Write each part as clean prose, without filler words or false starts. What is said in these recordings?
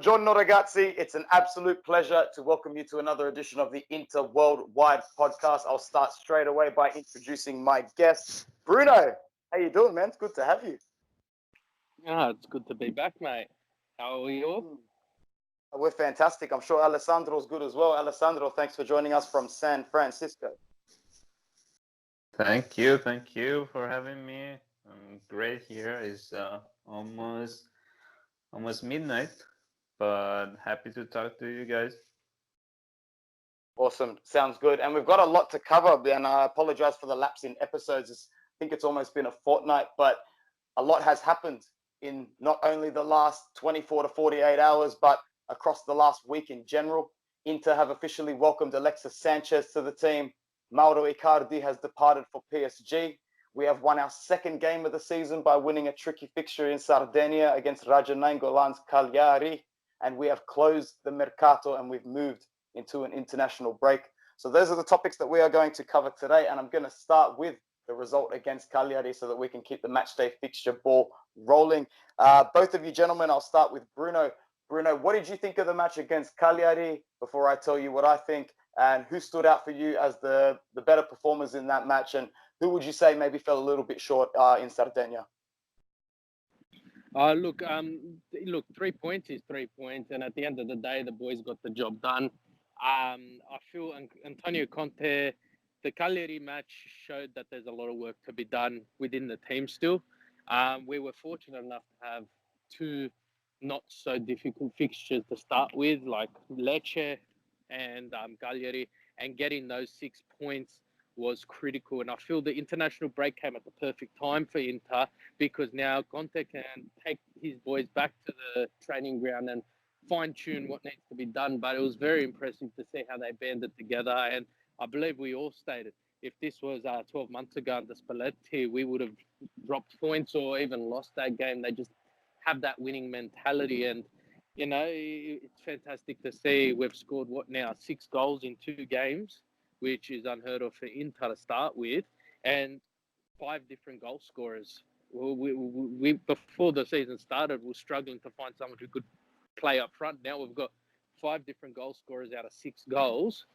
Buongiorno ragazzi, it's an absolute pleasure to welcome you to another edition of the Inter Worldwide Podcast. I'll start straight away by introducing my guest, Bruno. How you doing, man? It's good to have you. It's good to be back, mate. How are you all? We're fantastic. I'm sure Alessandro's good as well. Alessandro, thanks for joining us from San Francisco. Thank you for having me. Great here. It's almost midnight, but happy to talk to you guys. Awesome. Sounds good. And we've got a lot to cover, and I apologize for the lapse in episodes. I think it's almost been a fortnight, but a lot has happened in not only the last 24 to 48 hours, but across the last week in general. Inter have officially welcomed Alexis Sanchez to the team. Mauro Icardi has departed for PSG. We have won our second game of the season by winning a tricky fixture in Sardinia against Raja Nainggolan's Cagliari. And we have closed the Mercato and we've moved into an international break. So those are the topics that we are going to cover today. And I'm going to start with the result against Cagliari so that we can keep the matchday fixture ball rolling. Both of you gentlemen, I'll start with Bruno. Bruno, what did you think of the match against Cagliari before I tell you what I think? And who stood out for you as the better performers in that match? And who would you say maybe fell a little bit short in Sardinia? Look, 3 points is 3 points. And at the end of the day, the boys got the job done. I feel Antonio Conte, the Cagliari match showed that there's a lot of work to be done within the team still. We were fortunate enough to have two not so difficult fixtures to start with, like Lecce and Cagliari, and getting those 6 points was critical. And I feel the international break came at the perfect time for Inter because now Conte can take his boys back to the training ground and fine-tune what needs to be done. But it was very impressive to see how they banded together. And I believe we all stated if this was 12 months ago under Spalletti, we would have dropped points or even lost that game. They just have that winning mentality. And, you know, it's fantastic to see we've scored, 6 goals in 2 games, which is unheard of for Inter to start with, and 5 different goal scorers. We before the season started, we were struggling to find someone who could play up front. Now we've got 5 different goal scorers out of 6 goals,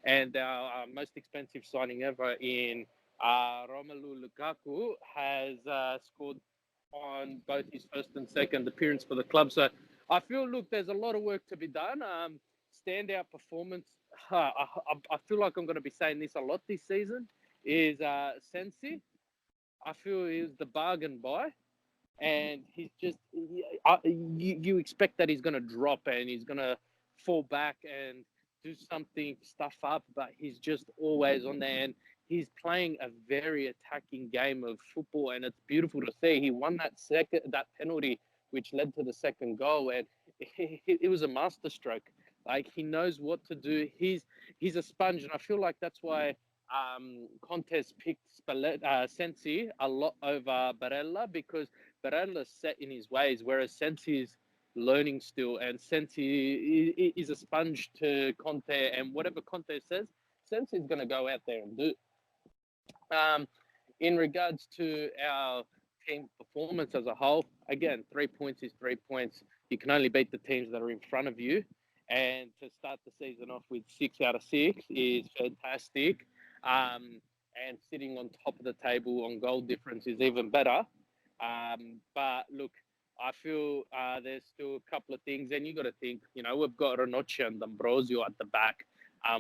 and our most expensive signing ever in Romelu Lukaku has scored on both his first and second appearance for the club. So I feel, look, there's a lot of work to be done. Standout performance, I feel like I'm going to be saying this a lot this season, is Sensi. I feel he's the bargain buy. And he's just, you expect that he's going to drop and he's going to fall back and do something, stuff up, but he's just always on there. And he's playing a very attacking game of football, and it's beautiful to see. He won that penalty, which led to the second goal, and it was a masterstroke. Like, he knows what to do. He's a sponge, and I feel like that's why Conte's picked Sensi a lot over Barella, because Barella's set in his ways, whereas Sensi's learning still, and Sensi is a sponge to Conte, and whatever Conte says, Sensi's going to go out there and do. In regards to our team performance as a whole, again, 3 points is 3 points. You can only beat the teams that are in front of you. And to start the season off with 6 out of 6 is fantastic. And sitting on top of the table on goal difference is even better. But look, I feel there's still a couple of things. And you got to think, you know, we've got Ranocchia and D'Ambrosio at the back.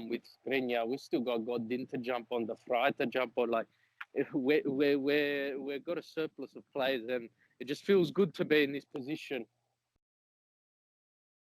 With Skriniar, we still got Godin to jump on, the Fry to jump on. Like, we've got a surplus of players, and it just feels good to be in this position.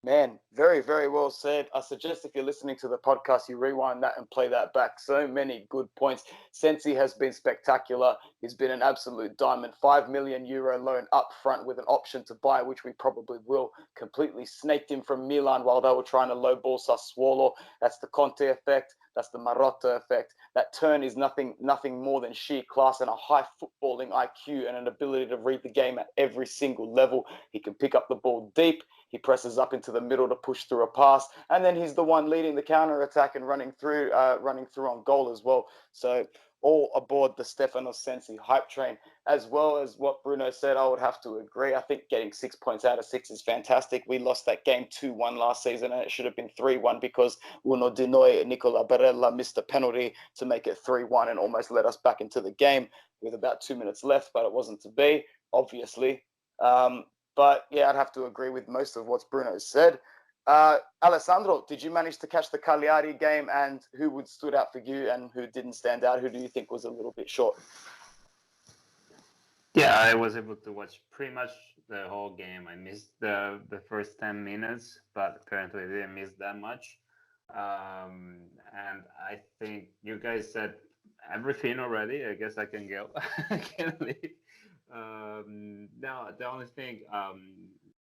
Man, very, very well said. I suggest if you're listening to the podcast, you rewind that and play that back. So many good points. Sensi has been spectacular. He's been an absolute diamond. €5 million loan up front with an option to buy, which we probably will. Completely snaked him from Milan while they were trying to lowball Sassuolo. That's the Conte effect. That's the Marotta effect. That turn is nothing more than sheer class and a high footballing IQ and an ability to read the game at every single level. He can pick up the ball deep. He presses up into the middle to push through a pass, and then he's the one leading the counter attack and running through on goal as well. So all aboard the Stefano Sensi hype train. As well as what Bruno said, I would have to agree. I think getting 6 points out of 6 is fantastic. We lost that game 2-1 last season, and it should have been 3-1 because Uno Di Noi, Nicola Barella missed a penalty to make it 3-1 and almost let us back into the game with about 2 minutes left, but it wasn't to be, obviously. But yeah, I'd have to agree with most of what Bruno said. Alessandro, did you manage to catch the Cagliari game, and who would stood out for you and who didn't stand out? Who do you think was a little bit short? Yeah, I was able to watch pretty much the whole game. I missed the first 10 minutes, but apparently didn't miss that much. And I think you guys said everything already. I guess I can go. I can leave. No, the only thing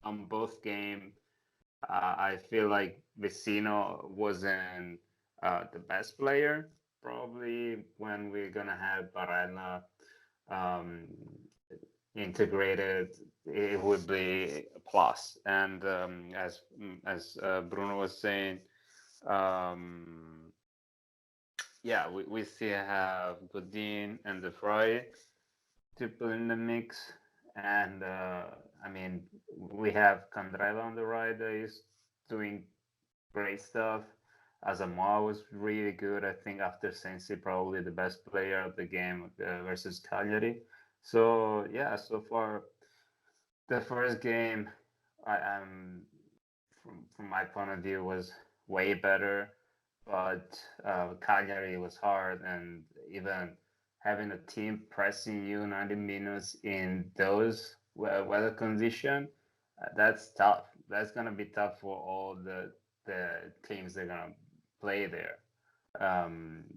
on both games, I feel like Vecino wasn't the best player. Probably when we're gonna have Barella integrated, it would be a plus. And as Bruno was saying, yeah, we still have Godin and De Vrij to put in the mix. And I mean, we have Candreva on the right that is doing great stuff. Azamar was really good. I think after Sensi, probably the best player of the game versus Cagliari. So yeah, so far the first game, I from my point of view was way better, but Cagliari was hard, and even having a team pressing you 90 minutes in those weather condition, that's tough. That's gonna be tough for all the teams that are gonna play there.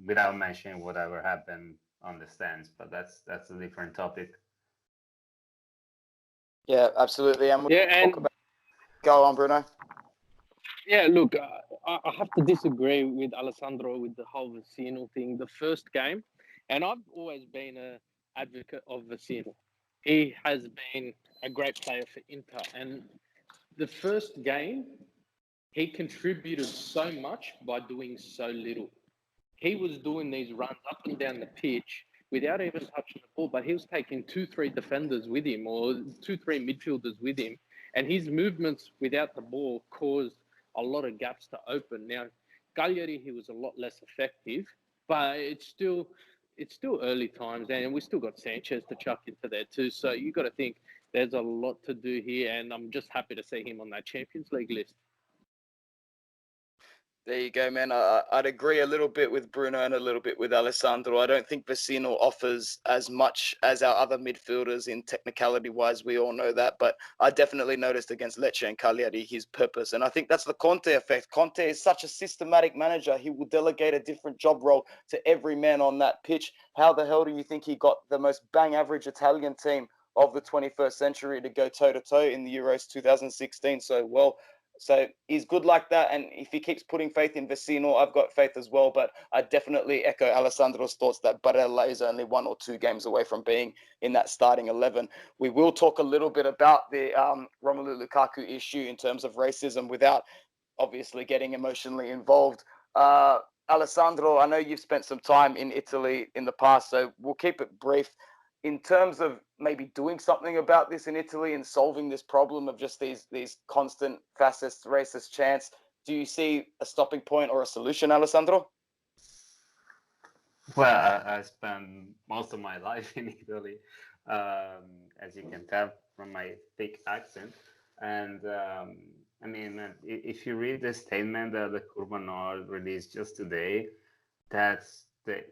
Without mentioning whatever happened on the stands, but that's a different topic. Yeah, absolutely. And go on, Bruno. Yeah, look, I have to disagree with Alessandro with the whole Vecino thing. The first game, and I've always been an advocate of Vecino. He has been a great player for Inter, and the first game, he contributed so much by doing so little. He was doing these runs up and down the pitch without even touching the ball, but he was taking 2-3 defenders with him or 2-3 midfielders with him, and his movements without the ball caused a lot of gaps to open. Now, Cagliari, he was a lot less effective, but it's still early times, and we still got Sanchez to chuck into there too. So you got to think there's a lot to do here, and I'm just happy to see him on that Champions League list. There you go, man. I'd agree a little bit with Bruno and a little bit with Alessandro. I don't think Vecino offers as much as our other midfielders in technicality-wise. We all know that. But I definitely noticed against Lecce and Cagliari his purpose. And I think that's the Conte effect. Conte is such a systematic manager. He will delegate a different job role to every man on that pitch. How the hell do you think he got the most bang-average Italian team of the 21st century to go toe-to-toe in the Euros 2016 so well? So he's good like that, and if he keeps putting faith in Vecino, I've got faith as well. But I definitely echo Alessandro's thoughts that Barella is only 1 or 2 games away from being in that starting 11. We will talk a little bit about the Romelu Lukaku issue in terms of racism without obviously getting emotionally involved. Alessandro, I know you've spent some time in Italy in the past, so we'll keep it brief. In terms of maybe doing something about this in Italy and solving this problem of just these constant fascist, racist chants, do you see a stopping point or a solution, Alessandro? Well, I spent most of my life in Italy, as you can tell from my thick accent. And I mean, if you read the statement that the Curva Nord released just today, that's the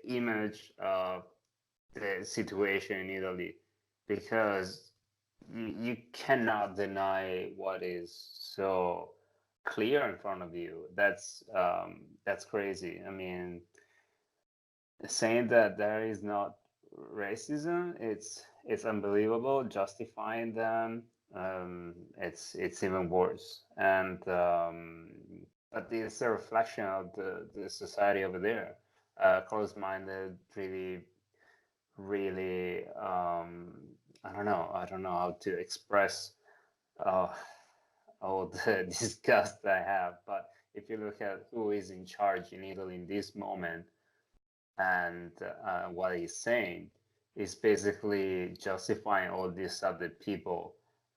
image of the situation in Italy, because you cannot deny what is so clear in front of you. That's crazy. I mean, saying that there is not racism, it's unbelievable. Justifying them, it's even worse. And but it's a reflection of the society over there. Close-minded, really I don't know how to express all the disgust I have. But if you look at who is in charge in Italy in this moment, and what he's saying is basically justifying all these other people.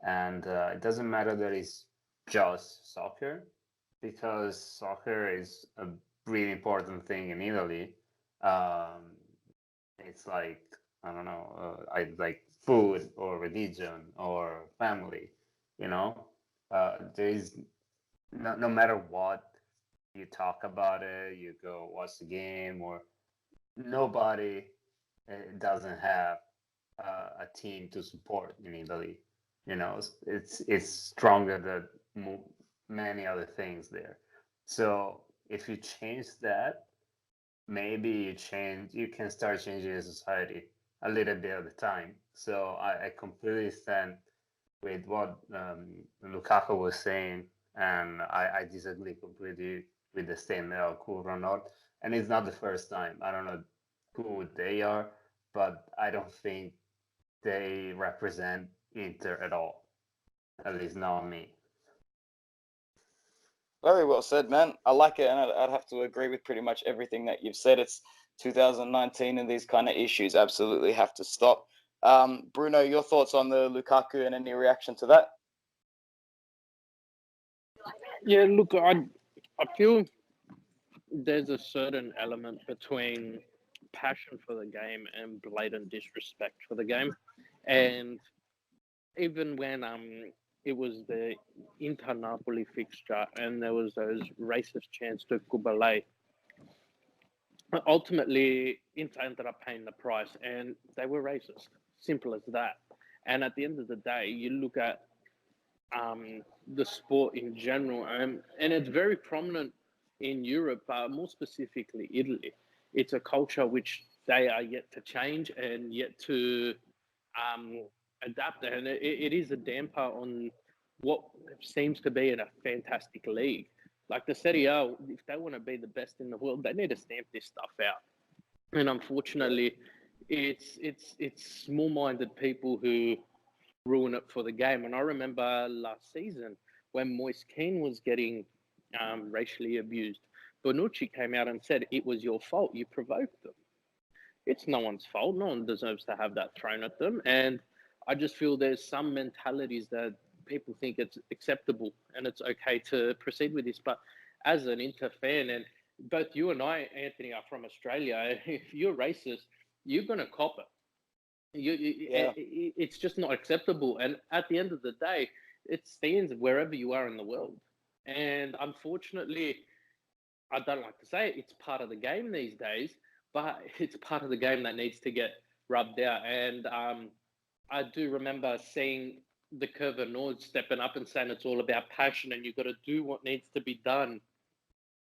And it doesn't matter that it's just soccer, because soccer is a really important thing in Italy. Um, it's like, I don't know, I like food or religion or family, you know. There is no matter what you talk about it, you go watch the game, or nobody doesn't have a team to support in Italy. You know, it's stronger than many other things there. So if you change that, maybe you can start changing the society a little bit at a time. So I completely stand with what Lukaku was saying, and I disagree completely with the statement of cool or not. And it's not the first time. I don't know who they are, but I don't think they represent Inter at all. At least not me. Very well said, man. I like it, and I'd have to agree with pretty much everything that you've said. It's 2019, and these kind of issues absolutely have to stop. Bruno, your thoughts on the Lukaku and any reaction to that? Yeah, look, I feel there's a certain element between passion for the game and blatant disrespect for the game. And even when it was the Inter Napoli fixture and there was those racist chants to Kubale, ultimately Inter ended up paying the price, and they were racist. Simple as that. And at the end of the day, you look at the sport in general, and it's very prominent in Europe, more specifically Italy. It's a culture which they are yet to change and yet to adapt, and it is a damper on what seems to be in a fantastic league. Like the Serie A, if they want to be the best in the world, they need to stamp this stuff out. And unfortunately, it's small-minded people who ruin it for the game. And I remember last season when Moise Kean was getting racially abused, Bonucci came out and said it was your fault. You provoked them. It's no one's fault. No one deserves to have that thrown at them. And I just feel there's some mentalities that people think it's acceptable and it's okay to proceed with this. But as an Inter fan, and both you and I, Anthony, are from Australia, if you're racist, you're going to cop it. It's just not acceptable. And at the end of the day, it stands wherever you are in the world. And unfortunately, I don't like to say it, it's part of the game these days, but it's part of the game that needs to get rubbed out. And I do remember seeing the Curva Nord stepping up and saying it's all about passion and you've got to do what needs to be done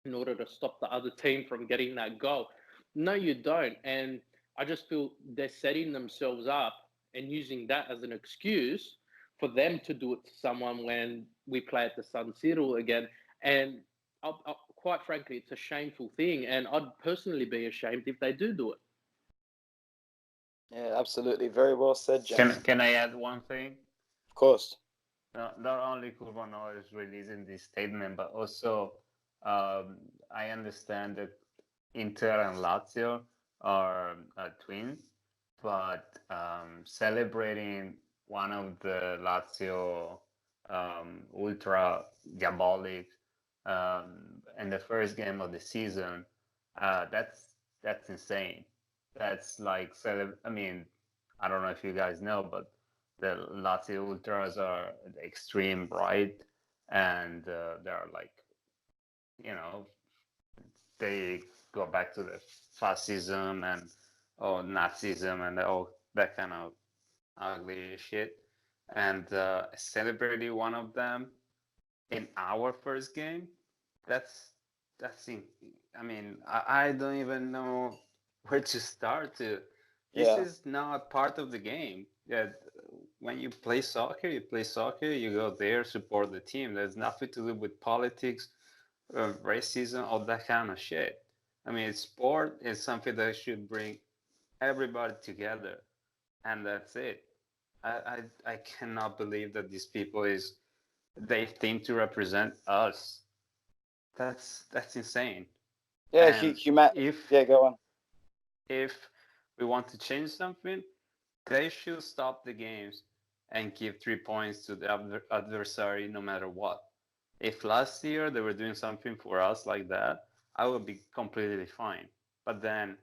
in order to stop the other team from getting that goal. No, you don't. And I just feel they're setting themselves up and using that as an excuse for them to do it to someone when we play at the San Siro again. And quite frankly, it's a shameful thing. And I'd personally be ashamed if they do it. Yeah, absolutely. Very well said, James. Can I add one thing? Of course. Not only Curvano is releasing this statement, but also I understand that Inter and Lazio are twins, but celebrating one of the Lazio ultra diabolic in the first game of the season, that's insane. That's like I mean, I don't know if you guys know, but the Lazio ultras are the extreme right, and they're like, you know, they go back to the fascism and Nazism and all that kind of ugly shit. And celebrating one of them in our first game, that's I mean, I don't even know where to start to. This is not part of the game. Yeah, when you play soccer, you go there, support the team. There's nothing to do with politics, racism, all that kind of shit. I mean, sport is something that should bring everybody together, and that's it. I cannot believe that these people they think to represent us. That's insane. Yeah, And yeah, go on. if we want to change something, they should stop the games and give 3 points to the adversary no matter what. If last year they were doing something for us like that, I would be completely fine. But then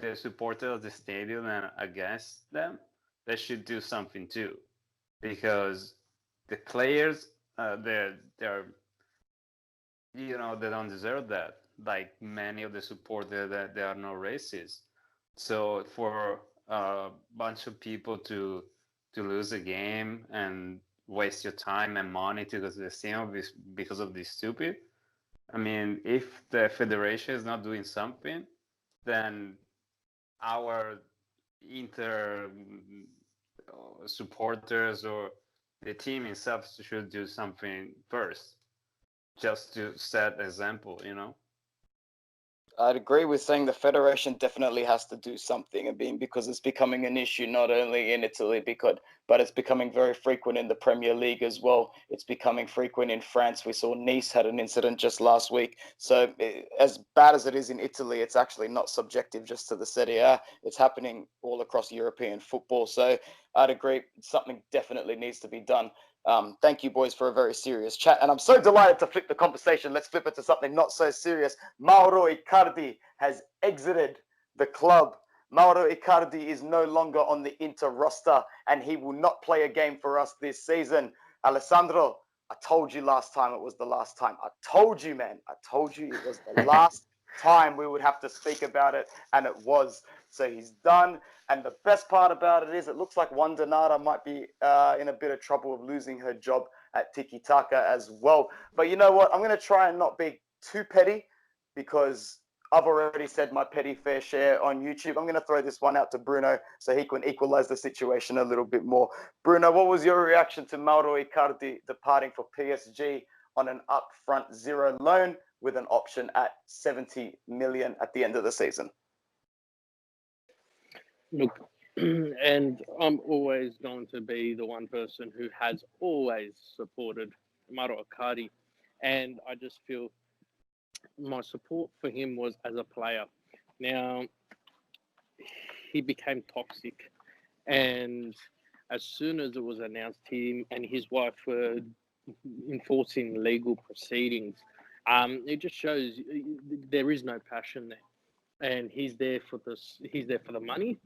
the supporters of the stadium and against them, they should do something too, because the players, they're they don't deserve that. Like many of the supporters, that they are not racist. So for a bunch of people to lose a game and waste your time and money to go to the stadium because of this stupid. I mean, if the federation is not doing something, then our inter supporters or the team itself should do something first, just to set example, I'd agree with saying the federation definitely has to do something, because it's becoming an issue not only in Italy, but it's becoming very frequent in the Premier League as well. It's becoming frequent in France. We saw Nice had an incident just last week. So as bad as it is in Italy, it's actually not subjective just to the Serie A. It's happening all across European football. So I'd agree, something definitely needs to be done. Thank you, boys, for a very serious chat. And I'm so delighted to flip the conversation. Let's flip it to something not so serious. Mauro Icardi has exited the club. Mauro Icardi is no longer on the Inter roster, and he will not play a game for us this season. Alessandro, I told you last time it was the last time. I told you, man. I told you it was the last time we would have to speak about it, and it was. So he's done. And the best part about it is it looks like Wanda Nara might be in a bit of trouble of losing her job at Tiki Taka as well. But you know what? I'm going to try and not be too petty, because I've already said my petty fair share on YouTube. I'm going to throw this one out to Bruno so he can equalize the situation a little bit more. Bruno, what was your reaction to Mauro Icardi departing for PSG on an upfront zero loan with an option at 70 million at the end of the season? Look, and I'm always going to be the one person who has always supported Mauro Icardi, and I just feel my support for him was as a player. Now, he became toxic, and as soon as it was announced, him and his wife were enforcing legal proceedings. It just shows there is no passion there, and he's there for this. He's there for the money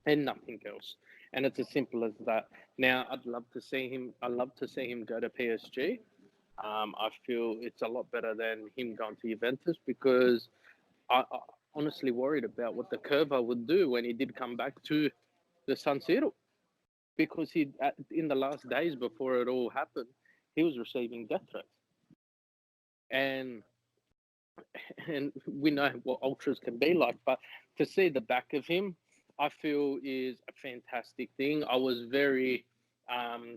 and nothing else. And it's as simple as that. Now, I'd love to see him. I love to see him go to PSG. I feel it's a lot better than him going to Juventus, because I honestly worried about what the Curva would do when he did come back to the San Siro, because in the last days before it all happened, he was receiving death threats. And we know what ultras can be like, but to see the back of him, I feel is a fantastic thing. I was very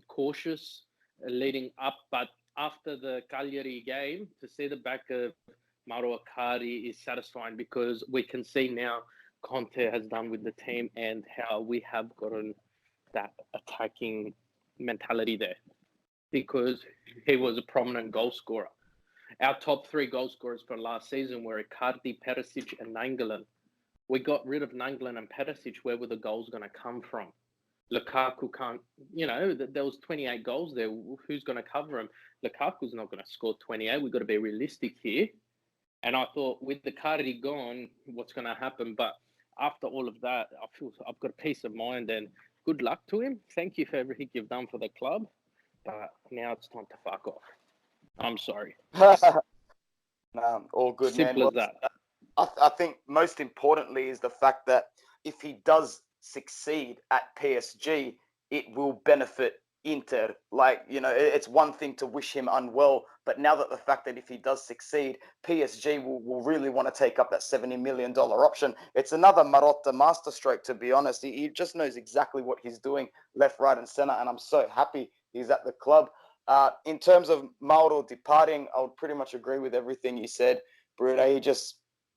cautious leading up, but after the Cagliari game, to see the back of Mauro Icardi is satisfying, because we can see now Conte has done with the team and how we have gotten that attacking mentality there, because he was a prominent goal scorer. Our top three goal scorers for last season were Icardi, Perisic, and Nainggolan. We got rid of Nainggolan and Perisic. Where were the goals going to come from? Lukaku can't, there was 28 goals there. Who's going to cover him? Lukaku's not going to score 28. We've got to be realistic here. And I thought, with the Icardi gone, what's going to happen? But after all of that, I feel I've got a peace of mind, and good luck to him. Thank you for everything you've done for the club. But now it's time to fuck off. I'm sorry. No, all good, Simple man. as that. I think most importantly is the fact that if he does succeed at PSG, it will benefit Inter. It's one thing to wish him unwell, but now that the fact that if he does succeed, PSG will really want to take up that $70 million option. It's another Marotta masterstroke, to be honest. He just knows exactly what he's doing left, right, and center, and I'm so happy he's at the club. In terms of Mauro departing, I would pretty much agree with everything you said, Bruno.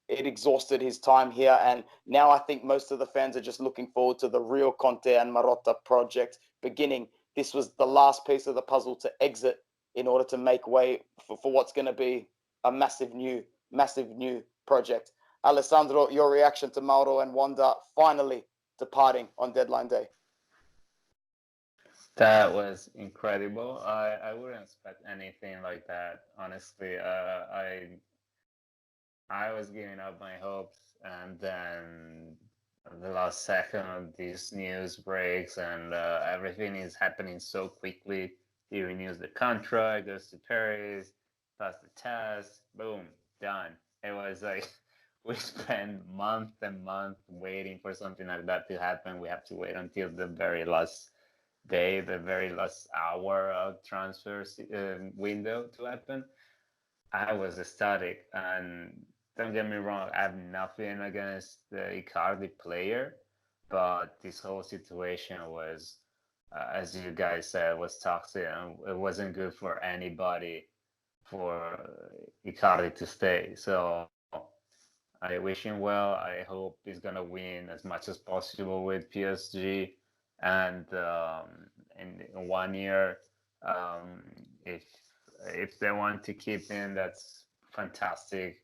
It exhausted his time here, and now I think most of the fans are just looking forward to the real Conte and Marotta project beginning. This was the last piece of the puzzle to exit in order to make way for what's going to be a massive new project. Alessandro, your reaction to Mauro and Wanda finally departing on deadline day? That was incredible. I wouldn't expect anything like that, honestly. I was giving up my hopes, and then the last second, this news breaks, and everything is happening so quickly. He renews the contract, goes to Paris, pass the test, boom, done. It was like we spent months and months waiting for something like that to happen. We have to wait until the very last day, the very last hour of transfer window to happen. I was ecstatic, and don't get me wrong, I have nothing against the Icardi player, but this whole situation was, as you guys said, was toxic, and it wasn't good for anybody for Icardi to stay. So I wish him well. I hope he's gonna win as much as possible with PSG, and in 1 year, um, if they want to keep him, that's fantastic.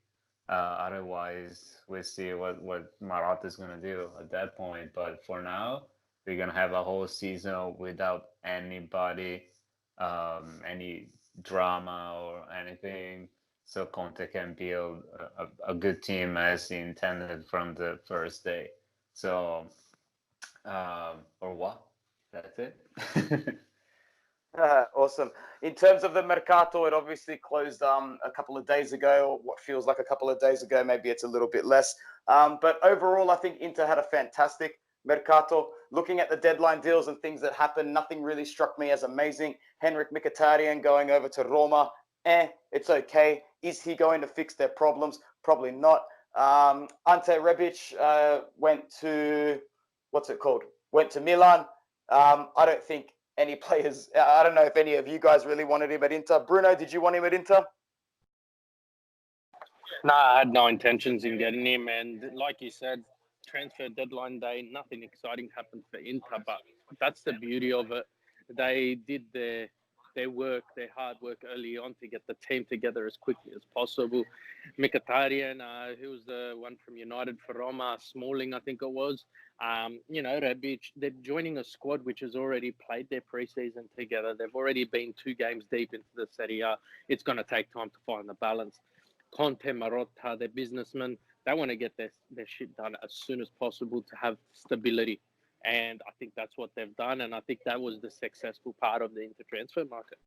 Otherwise, we'll see what Marat is gonna do at that point. But for now, we're gonna have a whole season without anybody, any drama or anything, so Conte can build a good team as he intended from the first day. So, or what? That's it. Awesome. In terms of the Mercato, it obviously closed a couple of days ago, or what feels like a couple of days ago. Maybe it's a little bit less. But overall, I think Inter had a fantastic Mercato. Looking at the deadline deals and things that happened, nothing really struck me as amazing. Henrik Mkhitaryan going over to Roma, it's okay. Is he going to fix their problems? Probably not. Ante Rebic went to, what's it called? Went to Milan. I don't think any players, I don't know if any of you guys really wanted him at Inter. Bruno, did you want him at Inter? No, I had no intentions in getting him. And like you said, transfer deadline day, nothing exciting happened for Inter, but that's the beauty of it. They did their work, their hard work early on to get the team together as quickly as possible. Mkhitaryan, who was the one from United for Roma, Smalling, I think it was. Rebic, they're joining a squad which has already played their preseason together. They've already been 2 games deep into the Serie A. It's going to take time to find the balance. Conte, Marotta, they're businessmen. They want to get their shit done as soon as possible to have stability. And I think that's what they've done. And I think that was the successful part of the Inter transfer market.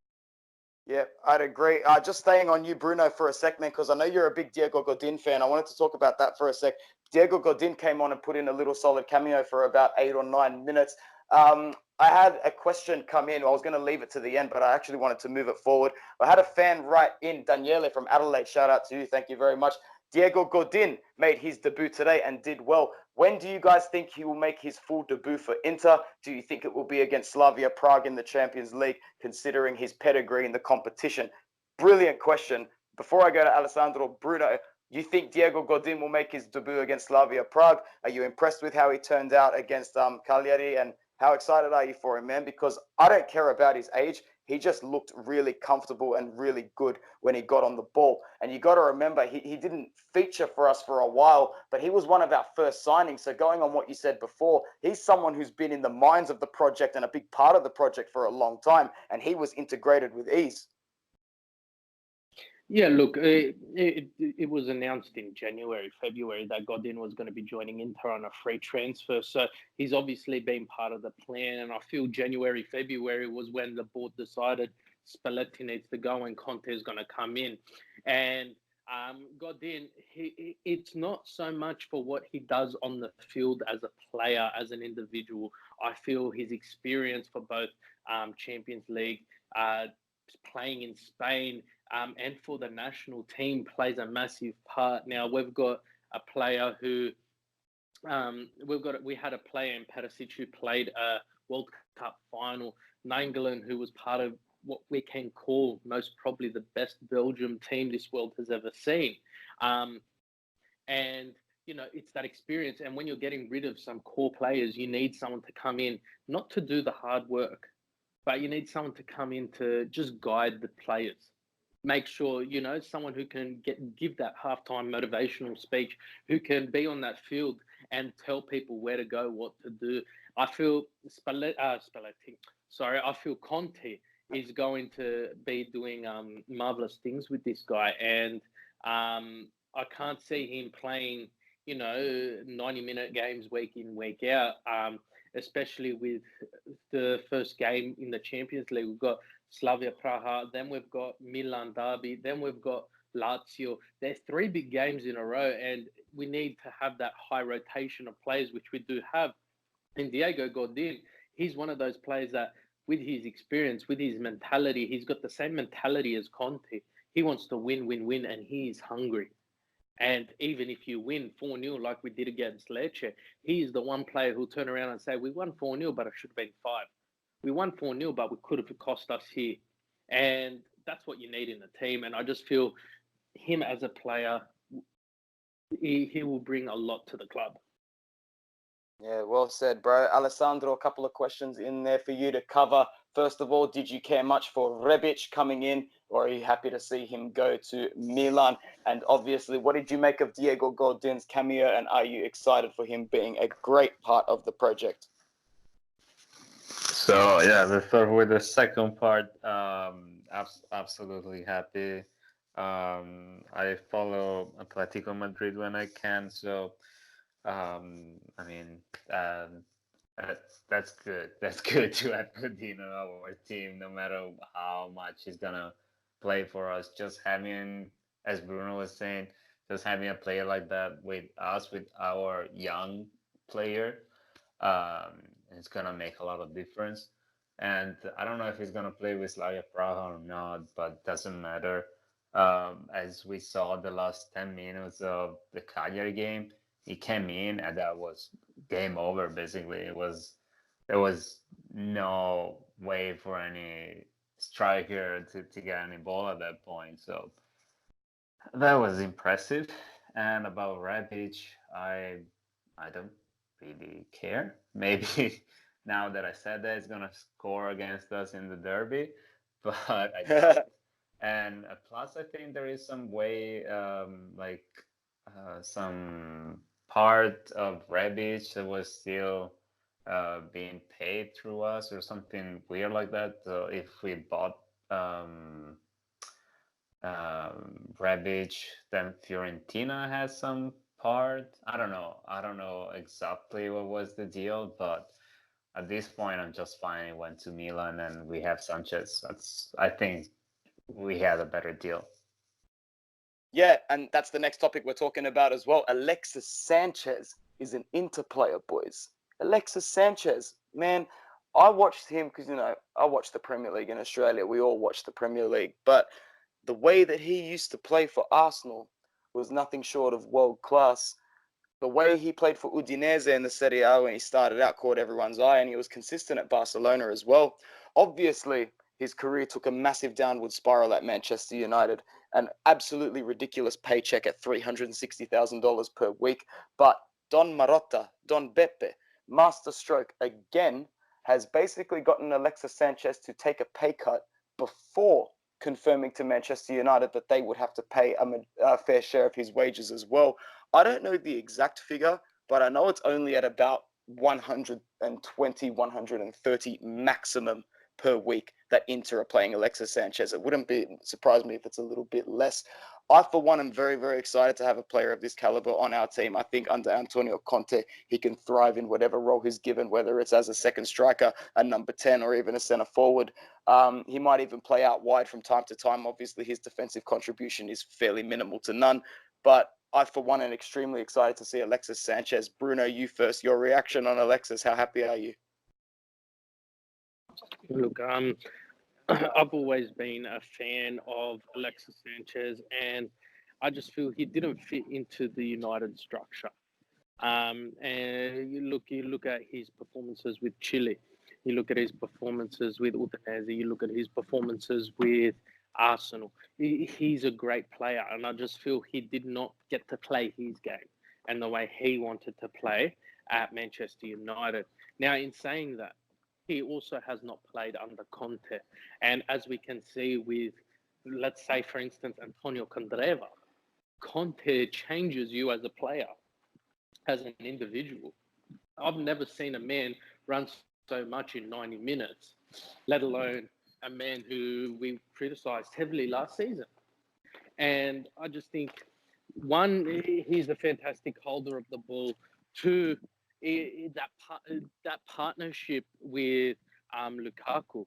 Yeah, I'd agree. Just staying on you, Bruno, for a sec, man, because I know you're a big Diego Godin fan. I wanted to talk about that for a sec. Diego Godin came on and put in a little solid cameo for about 8 or 9 minutes. I had a question come in. I was going to leave it to the end, but I actually wanted to move it forward. I had a fan write in, Daniele from Adelaide. Shout out to you. Thank you very much. Diego Godin made his debut today and did well. When do you guys think he will make his full debut for Inter? Do you think it will be against Slavia Prague in the Champions League, considering his pedigree in the competition? Brilliant question. Before I go to Alessandro, Bruno, you think Diego Godin will make his debut against Slavia Prague? Are you impressed with how he turned out against Cagliari? And how excited are you for him, man? Because I don't care about his age. He just looked really comfortable and really good when he got on the ball. And you got to remember, he didn't feature for us for a while, but he was one of our first signings. So going on what you said before, he's someone who's been in the minds of the project and a big part of the project for a long time. And he was integrated with ease. Yeah, look, it was announced in January, February that Godin was going to be joining Inter on a free transfer. So he's obviously been part of the plan. And I feel January, February was when the board decided Spalletti needs to go and Conte is going to come in. And Godin, it's not so much for what he does on the field as a player, as an individual. I feel his experience for both Champions League, playing in Spain, and for the national team plays a massive part. Now we've got a player who we had a player in Perisic who played a World Cup final, Nainggolan, who was part of what we can call most probably the best Belgium team this world has ever seen. And it's that experience. And when you're getting rid of some core players, you need someone to come in, not to do the hard work, but you need someone to come in to just guide the players. make sure, someone who can give that halftime motivational speech, who can be on that field and tell people where to go, what to do. I feel I feel Conte is going to be doing marvelous things with this guy, and I can't see him playing 90-minute games week in, week out, especially with the first game in the Champions League. We've got Slavia Praha, then we've got Milan Derby, then we've got Lazio. There's 3 big games in a row, and we need to have that high rotation of players, which we do have. And Diego Godin, he's one of those players that, with his experience, with his mentality, he's got the same mentality as Conte. He wants to win, win, win, and he is hungry. And even if you win 4-0 like we did against Lecce, he is the one player who'll turn around and say, we won 4-0, but it should have been 5. We won 4-0, but we could have cost us here. And that's what you need in the team. And I just feel him as a player, he will bring a lot to the club. Yeah, well said, bro. Alessandro, a couple of questions in there for you to cover. First of all, did you care much for Rebic coming in, or are you happy to see him go to Milan? And obviously, what did you make of Diego Godin's cameo, and are you excited for him being a great part of the project? So yeah, let's start with the second part. Absolutely happy. I follow Atletico Madrid when I can, so I mean, that's good. That's good to have Godin on our team, no matter how much he's gonna play for us. Just having, as Bruno was saying, just having a player like that with us, with our young player, it's gonna make a lot of difference. And I don't know if he's gonna play with Slavia Praha or not, but doesn't matter. As we saw the last 10 minutes of the Cagliari game, he came in and that was game over. Basically, there was no way for any striker to get any ball at that point. So that was impressive. And about Rebic, I don't really care. Maybe now that I said that, he's gonna score against us in the derby, but I don't. And plus, I think there is some way, some part of Rebic that was still being paid through us or something weird like that. So if we bought Rebic, then Fiorentina has some part. I don't know exactly what was the deal, but at this point, I'm just fine. He went to Milan, and we have Sanchez. I think we had a better deal. Yeah, and that's the next topic we're talking about as well. Alexis Sanchez is an Inter player, boys. Alexis Sanchez, man, I watched him because, I watched the Premier League in Australia. We all watch the Premier League. But the way that he used to play for Arsenal was nothing short of world class. The way he played for Udinese in the Serie A when he started out caught everyone's eye, and he was consistent at Barcelona as well. Obviously, his career took a massive downward spiral at Manchester United, an absolutely ridiculous paycheck at $360,000 per week. But Don Marotta, Don Beppe, masterstroke again, has basically gotten Alexis Sanchez to take a pay cut before confirming to Manchester United that they would have to pay a fair share of his wages as well. I don't know the exact figure, but I know it's only at about 120, 130 maximum per week that Inter are playing Alexis Sanchez. It wouldn't surprise me if it's a little bit less. I, for one, am very, very excited to have a player of this caliber on our team. I think under Antonio Conte, he can thrive in whatever role he's given, whether it's as a second striker, a number 10, or even a centre forward. He might even play out wide from time to time. Obviously, his defensive contribution is fairly minimal to none. But I, for one, am extremely excited to see Alexis Sanchez. Bruno, you first. Your reaction on Alexis, how happy are you? Look, I've always been a fan of Alexis Sanchez, and I just feel he didn't fit into the United structure. And you look at his performances with Chile, you look at his performances with Udinese, you look at his performances with Arsenal. He's a great player, and I just feel he did not get to play his game and the way he wanted to play at Manchester United. Now, in saying that, he also has not played under Conte. And as we can see with let's say, for instance, Antonio Candreva. Conte changes you as a player, as an individual. I've never seen a man run so much in 90 minutes, let alone a man who we criticised heavily last season. And I just think, one, he's a fantastic holder of the ball. Two, that partnership with Lukaku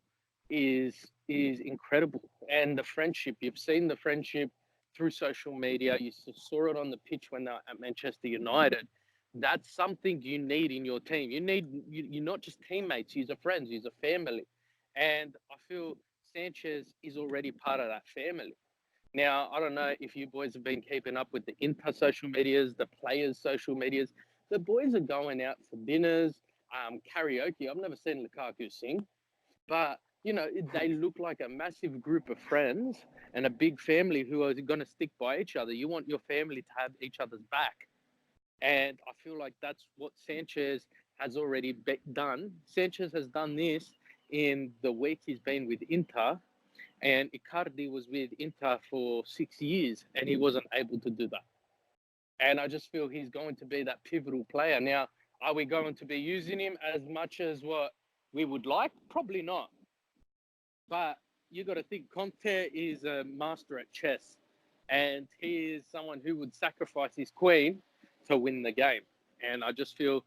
is incredible, and the friendship. You've seen the friendship through social media. You saw it on the pitch when they're at Manchester United. That's something you need in your team. You're not just teammates. You're friends. You're family, and I feel Sanchez is already part of that family. Now, I don't know if you boys have been keeping up with the Inter social medias, the players' social medias. The boys are going out for dinners, karaoke. I've never seen Lukaku sing, but they look like a massive group of friends and a big family who are going to stick by each other. You want your family to have each other's back, and I feel like that's what Sanchez has already done. Sanchez has done this in the week he's been with Inter. And Icardi was with Inter for 6 years, and he wasn't able to do that. And I just feel he's going to be that pivotal player. Now, are we going to be using him as much as what we would like? Probably not. But you got to think Conte is a master at chess, and he is someone who would sacrifice his queen to win the game. And I just feel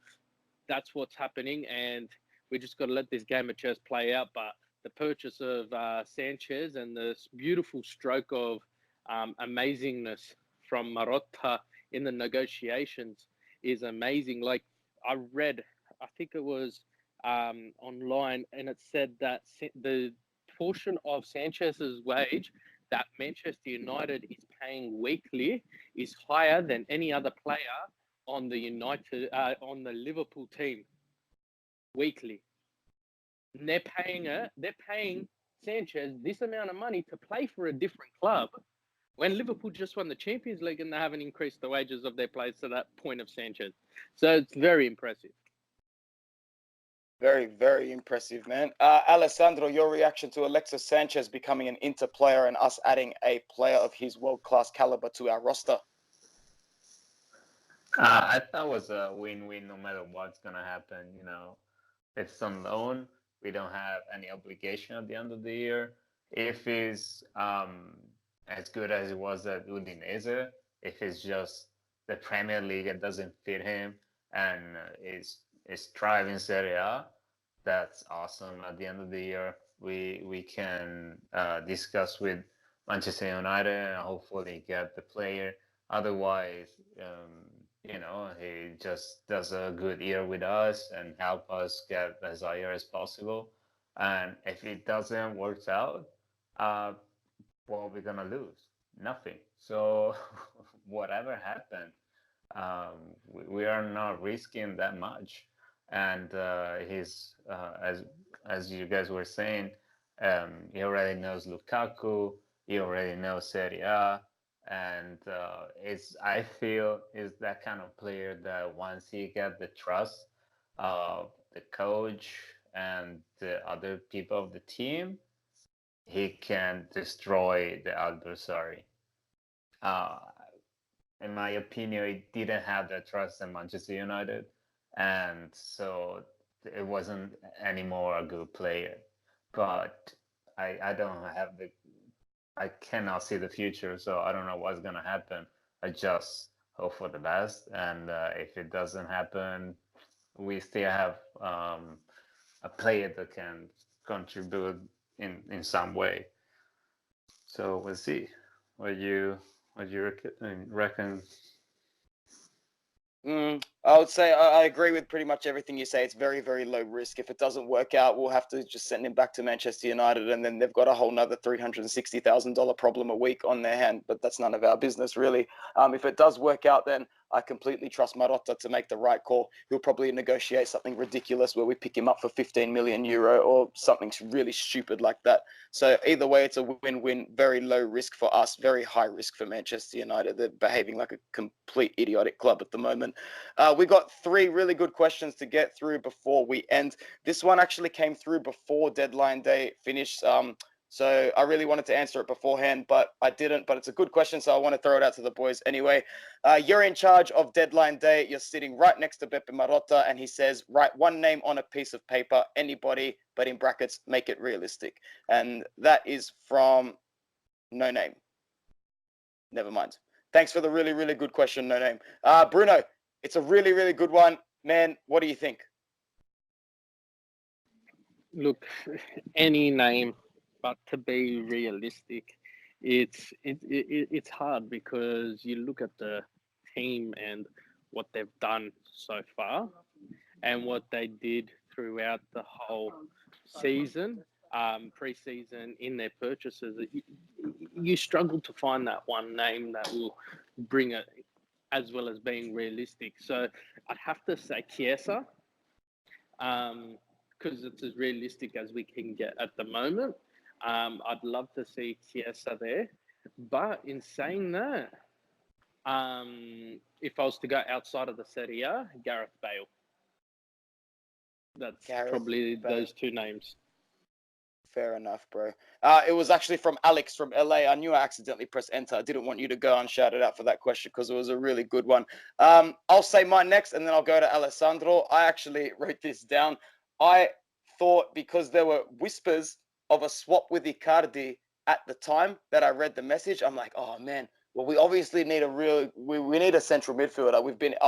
that's what's happening, and we just got to let this game of chess play out. But the purchase of Sanchez and this beautiful stroke of amazingness from Marotta in the negotiations is amazing. Like, I read, I think it was online, and it said that the portion of Sanchez's wage that Manchester United is paying weekly is higher than any other player on the Liverpool team weekly. And they're paying Sanchez this amount of money to play for a different club when Liverpool just won the Champions League and they haven't increased the wages of their players to that point of Sanchez. So it's very impressive. Very, very impressive, man. Alessandro, your reaction to Alexis Sanchez becoming an Inter player and us adding a player of his world-class caliber to our roster? I thought it was a win-win no matter what's going to happen. It's on loan. We don't have any obligation at the end of the year. If he's as good as he was at Udinese, if it's just the Premier League and doesn't fit him and is thriving Serie A, that's awesome. At the end of the year, we can discuss with Manchester United and hopefully get the player. Otherwise, he just does a good year with us and help us get as higher as possible. And if it doesn't work out, what are we gonna lose? Nothing. So whatever happened, we are not risking that much. And he's as you guys were saying, he already knows Lukaku. He already knows Serie A. And I feel is that kind of player that once he gets the trust of the coach and the other people of the team, he can destroy the adversary. In my opinion, he didn't have that trust in Manchester United, and so it wasn't anymore a good player. But I don't have I cannot see the future, so I don't know what's gonna happen. I just hope for the best, and if it doesn't happen, we still have a player that can contribute in some way. So we'll see. What you reckon? I would say I agree with pretty much everything you say. It's very, very low risk. If it doesn't work out, we'll have to just send him back to Manchester United, and then they've got a whole nother $360,000 problem a week on their hand. But that's none of our business, really. If it does work out, then I completely trust Marotta to make the right call. He'll probably negotiate something ridiculous where we pick him up for 15 million euro or something really stupid like that. So either way, it's a win-win. Very low risk for us, very high risk for Manchester United. They're behaving like a complete idiotic club at the moment. We got 3 really good questions to get through before we end. This one actually came through before deadline day finished. So I really wanted to answer it beforehand, but I didn't. But it's a good question, so I want to throw it out to the boys anyway. You're in charge of deadline day. You're sitting right next to Beppe Marotta, and he says, write one name on a piece of paper, anybody, but in brackets, make it realistic. And that is from No Name. Never mind. Thanks for the really, really good question, No Name. Bruno, it's a really, really good one. Man, what do you think? Look, any name, but to be realistic, it's hard because you look at the team and what they've done so far and what they did throughout the whole season, pre-season, in their purchases. You struggle to find that one name that will bring it, as well as being realistic. So I'd have to say Chiesa, because it's as realistic as we can get at the moment. I'd love to see Chiesa there. But in saying that, if I was to go outside of the Serie A, Gareth Bale. That's probably those two names. Fair enough, bro. It was actually from Alex from LA. I knew I accidentally pressed enter. I didn't want you to go unshouted out for that question because it was a really good one. I'll say mine next, and then I'll go to Alessandro. I actually wrote this down. I thought, because there were whispers of a swap with Icardi at the time that I read the message, I'm like, oh man, well, we obviously need we need a central midfielder. I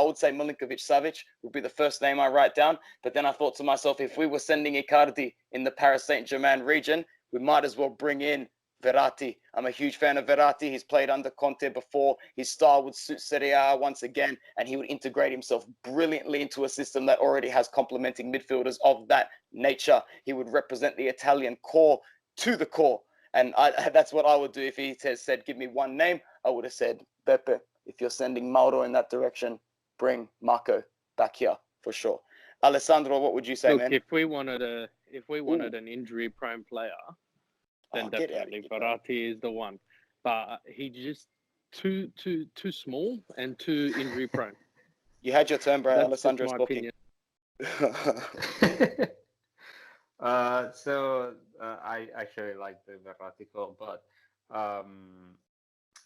would say Milinkovic-Savic would be the first name I write down. But then I thought to myself, if we were sending Icardi in the Paris Saint-Germain region, we might as well bring in Verratti. I'm a huge fan of Verratti. He's played under Conte before. His style would suit Serie A once again, and he would integrate himself brilliantly into a system that already has complementing midfielders of that nature. He would represent the Italian core to the core. And that's what I would do if he said, give me one name. I would have said, Beppe, if you're sending Mauro in that direction, bring Marco back here for sure. Alessandro, what would you say, man? If we wanted an injury-prone player, then definitely Verratti is the one. But he's just too small and too injury-prone. You had your turn, bro. That's Alessandro's my talking. I actually like the Verratti call, but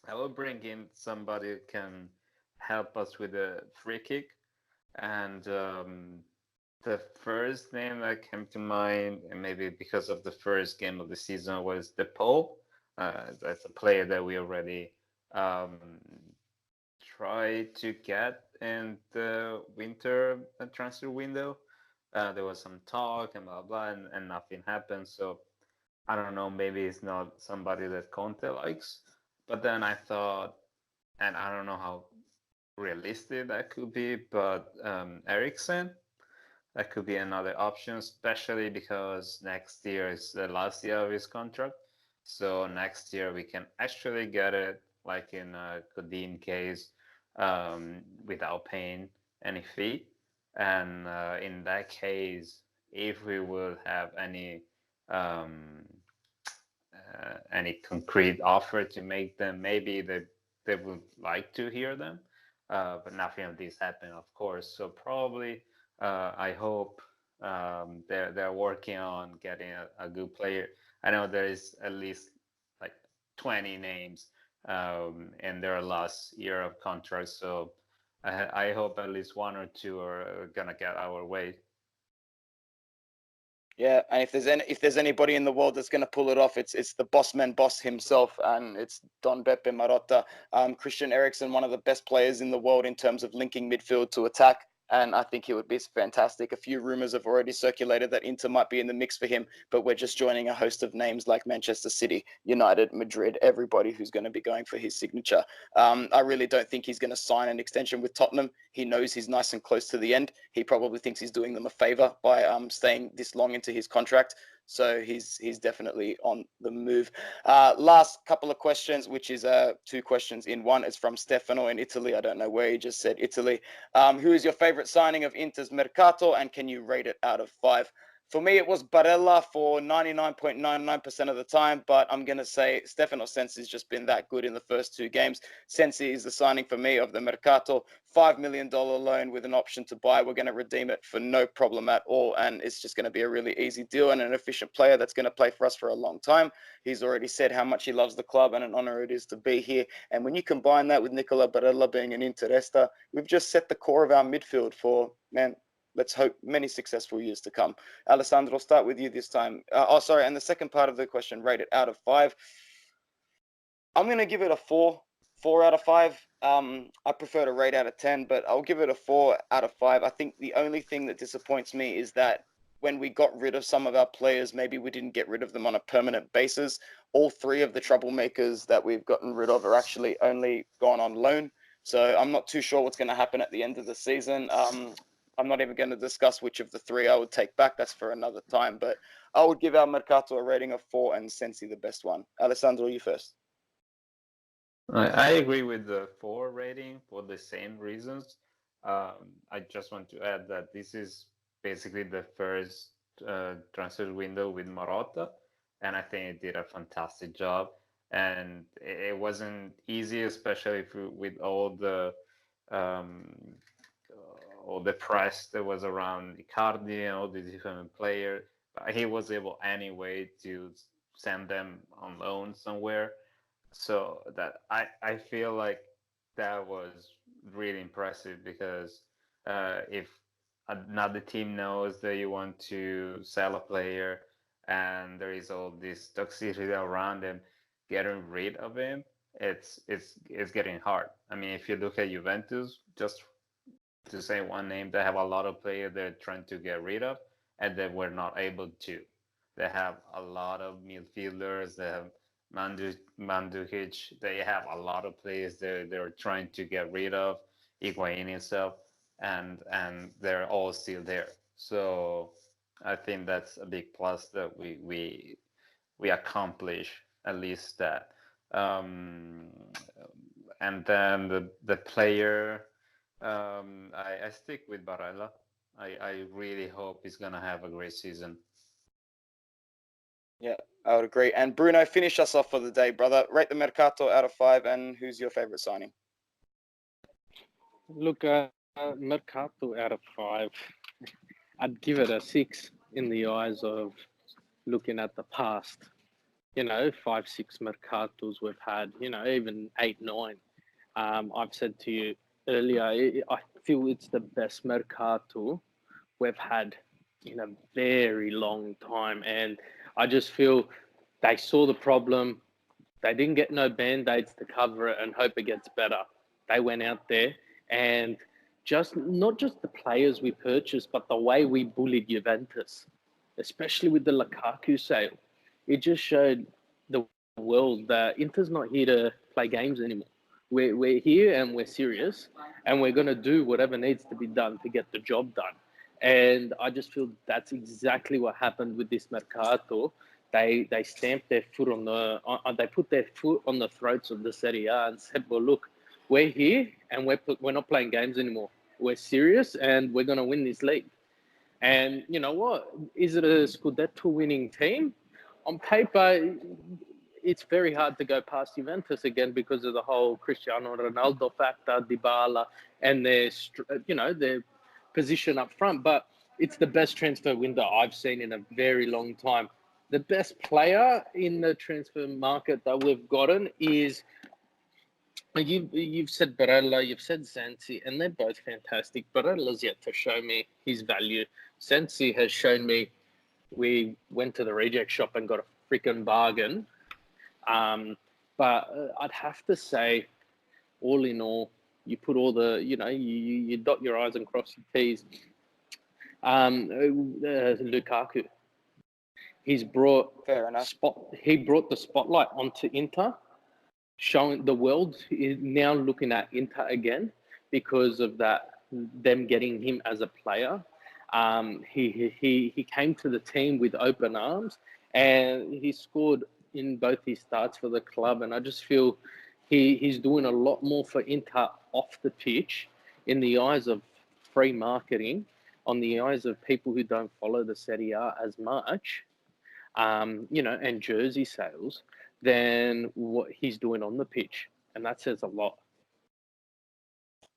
I will bring in somebody who can help us with a free kick. And the first name that came to mind, and maybe because of the first game of the season, was DePaul. That's a player that we already tried to get in the winter transfer window. There was some talk and blah blah, and nothing happened. So I don't know, maybe it's not somebody that Conte likes. But then I thought, and I don't know how realistic that could be, but Eriksen, that could be another option, especially because next year is the last year of his contract. So next year we can actually get it, like in Godin case, without paying any fee. And in that case, if we will have any concrete offer to make them, maybe they would like to hear them. But nothing of this happened, of course. So probably, I hope they're working on getting a good player. I know there is at least like 20 names in their last year of contract. So I hope at least one or two are gonna get our way. Yeah, and if there's anybody in the world that's going to pull it off, it's the boss himself, and it's Don Beppe Marotta. Christian Eriksen, one of the best players in the world in terms of linking midfield to attack, and I think he would be fantastic. A few rumors have already circulated that Inter might be in the mix for him, but we're just joining a host of names like Manchester City, United, Madrid, everybody who's going to be going for his signature. I really don't think he's going to sign an extension with Tottenham. He knows he's nice and close to the end. He probably thinks he's doing them a favor by staying this long into his contract. So he's definitely on the move. Last couple of questions, which is two questions in one. It's from Stefano in Italy. I don't know where he just said Italy. Who is your favorite signing of Inter's Mercato, and can you rate it out of 5? For me, it was Barella for 99.99% of the time, but I'm going to say Stefano Sensi's just been that good in the first 2 games. Sensi is the signing for me of the Mercato. $5 million loan with an option to buy. We're going to redeem it for no problem at all, and it's just going to be a really easy deal and an efficient player that's going to play for us for a long time. He's already said how much he loves the club and an honor it is to be here. And when you combine that with Nicola Barella being an Interesta, we've just set the core of our midfield for, man, let's hope many successful years to come. Alessandro, I'll start with you this time. And the second part of the question, rate it out of 5. I'm going to give it a 4 out of 5. I prefer to rate out of 10, but I'll give it a 4 out of 5. I think the only thing that disappoints me is that when we got rid of some of our players, maybe we didn't get rid of them on a permanent basis. All 3 of the troublemakers that we've gotten rid of are actually only gone on loan. So I'm not too sure what's going to happen at the end of the season. I'm not even going to discuss which of the 3 I would take back. That's for another time. But I would give our Mercato a rating of 4 and Sensi the best one. Alessandro, you first. I agree with the 4 rating for the same reasons. I just want to add that this is basically the first transfer window with Marotta, and I think it did a fantastic job. And it wasn't easy, especially with all the press that was around Icardi and all the different players. But he was able anyway to send them on loan somewhere. So that I feel like that was really impressive, because if another team knows that you want to sell a player and there is all this toxicity around him, getting rid of him, it's getting hard. I mean, if you look at Juventus, just to say one name, they have a lot of players they're trying to get rid of, and they were not able to. They have a lot of midfielders. They have Mandukic. They have a lot of players they're trying to get rid of. Higuain itself, and they're all still there. So I think that's a big plus that we accomplish at least that. And then the player. I stick with Barella. I really hope he's gonna have a great season. Yeah, I would agree. And Bruno, finish us off for the day, brother. Rate the Mercato out of 5, and who's your favorite signing? Look, Mercato out of 5. I'd give it a 6 in the eyes of looking at the past. 5, 6 Mercatos we've had, even 8, 9. I've said to you earlier, I feel it's the best Mercato we've had in a very long time. And I just feel they saw the problem. They didn't get no Band-Aids to cover it and hope it gets better. They went out there and not just the players we purchased, but the way we bullied Juventus, especially with the Lukaku sale. It just showed the world that Inter's not here to play games anymore. We're here and we're serious, and we're going to do whatever needs to be done to get the job done. And I just feel that's exactly what happened with this Mercato. They stamped their foot they put their foot on the throats of the Serie A and said, well, look, we're here and we're not playing games anymore. We're serious and we're going to win this league. And you know what? Is it a Scudetto winning team? On paper, it's very hard to go past Juventus again because of the whole Cristiano Ronaldo factor, Dybala, and their position up front. But it's the best transfer window I've seen in a very long time. The best player in the transfer market that we've gotten is, you've said Barella, you've said Sensi, and they're both fantastic. Barella's yet to show me his value. Sensi has shown me we went to the reject shop and got a freaking bargain. But I'd have to say, all in all, you put all the, you dot your I's and cross your T's. Lukaku, he brought the spotlight onto Inter, showing the world is now looking at Inter again because of that, them getting him as a player. He came to the team with open arms, and he scored in both his starts for the club. And I just feel he's doing a lot more for Inter off the pitch in the eyes of free marketing on the eyes of people who don't follow the Serie A as much, and jersey sales, than what he's doing on the pitch. And that says a lot.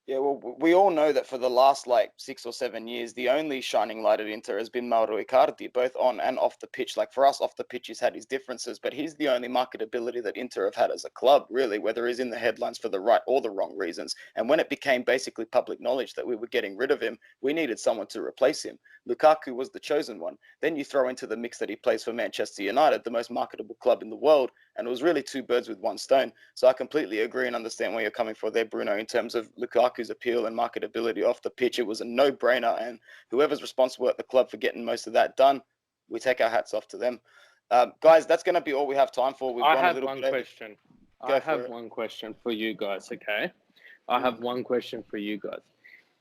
Yeah, well, we all know that for the last 6 or 7 years, the only shining light at Inter has been Mauro Icardi, both on and off the pitch. Like for us, off the pitch, he's had his differences, but he's the only marketability that Inter have had as a club, really, whether he's in the headlines for the right or the wrong reasons. And when it became basically public knowledge that we were getting rid of him, we needed someone to replace him. Lukaku was the chosen one. Then you throw into the mix that he plays for Manchester United, the most marketable club in the world, and it was really two birds with one stone. So I completely agree and understand where you're coming from there, Bruno, in terms of Lukaku's appeal and marketability off the pitch. It was a no-brainer, and whoever's responsible at the club for getting most of that done, we take our hats off to them. Guys, that's going to be all we have time for. I have one question. I have one question for you guys, okay? I have one question for you guys.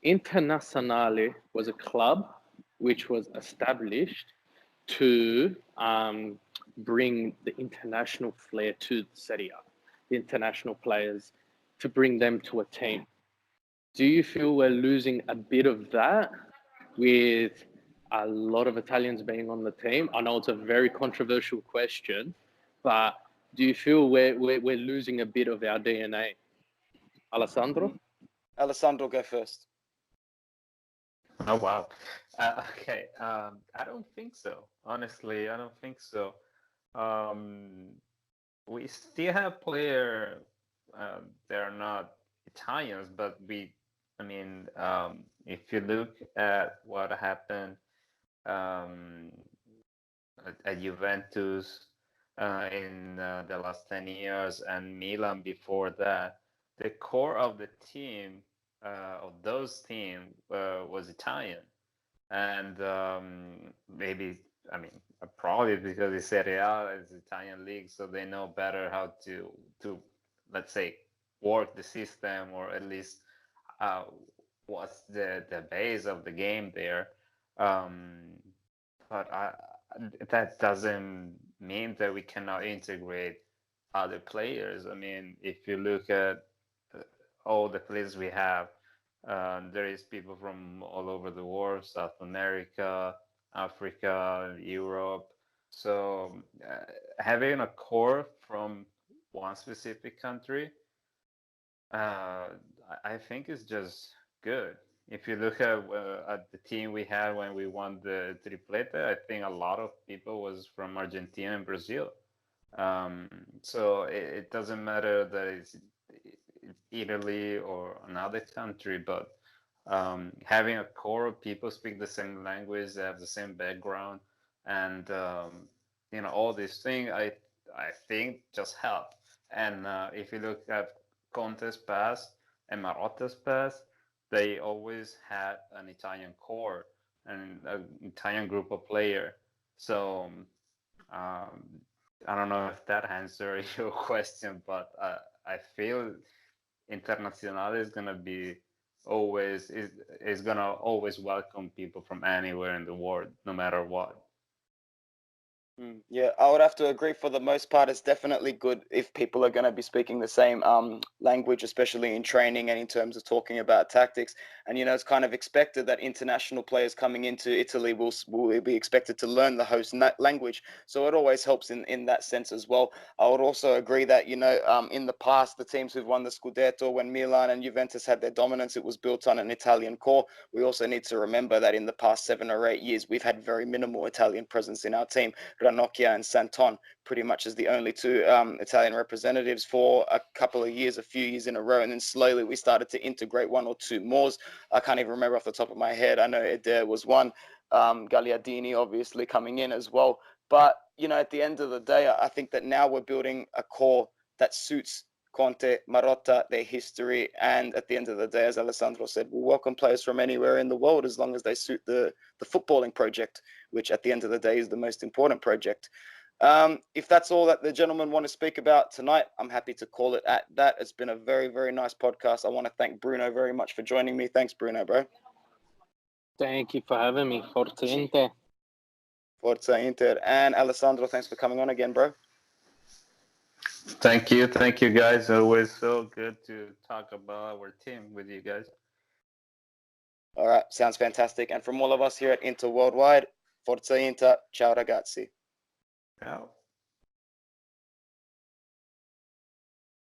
Internazionale was a club which was established to bring the international flair to Serie A, the international players, to bring them to a team. Do you feel we're losing a bit of that with a lot of Italians being on the team? I know it's a very controversial question, but do you feel we're losing a bit of our DNA? Alessandro, go first. Oh, wow. Okay. I don't think so. Honestly, I don't think so. We still have players that are not Italians, but if you look at what happened at Juventus in the last 10 years and Milan before that, the core of the team, of those teams, was Italian. And probably because the Serie A is Italian league, so they know better how to let's say, work the system, or at least what's the base of the game there. But that doesn't mean that we cannot integrate other players. I mean, if you look at all the players we have, there is people from all over the world, South America, Africa, Europe. So having a core from one specific country, I think is just good. If you look at the team we had when we won the triplete, I think a lot of people was from Argentina and Brazil. So it doesn't matter that it's Italy or another country, but having a core of people speak the same language, they have the same background, and all these things, I think just help. And if you look at Conte's past and Marotta's past, they always had an Italian core and an Italian group of players. So I don't know if that answers your question, but I feel Internazionale is gonna be is gonna always welcome people from anywhere in the world, no matter what. Yeah, I would have to agree. For the most part, it's definitely good if people are going to be speaking the same language, especially in training and in terms of talking about tactics. And, it's kind of expected that international players coming into Italy will be expected to learn the host language. So it always helps in that sense as well. I would also agree that, in the past, the teams who've won the Scudetto, when Milan and Juventus had their dominance, it was built on an Italian core. We also need to remember that in the past 7 or 8 years, we've had very minimal Italian presence in our team. Ranocchia and Santon pretty much as the only two Italian representatives for a few years in a row. And then slowly we started to integrate one or two more. I can't even remember off the top of my head. I know Eder was one, Gagliardini obviously coming in as well. But, at the end of the day, I think that now we're building a core that suits Conte, Marotta, their history. And at the end of the day, as Alessandro said, we'll welcome players from anywhere in the world as long as they suit the footballing project, which at the end of the day is the most important project. If that's all that the gentlemen want to speak about tonight, I'm happy to call it at that. It's been a very, very nice podcast. I want to thank Bruno very much for joining me. Thanks, Bruno, bro. Thank you for having me. Forza Inter. Forza Inter. And Alessandro, thanks for coming on again, bro. Thank you, guys. Always so good to talk about our team with you guys. All right, sounds fantastic. And from all of us here at Inter Worldwide, Forza Inter, ciao ragazzi. Ciao.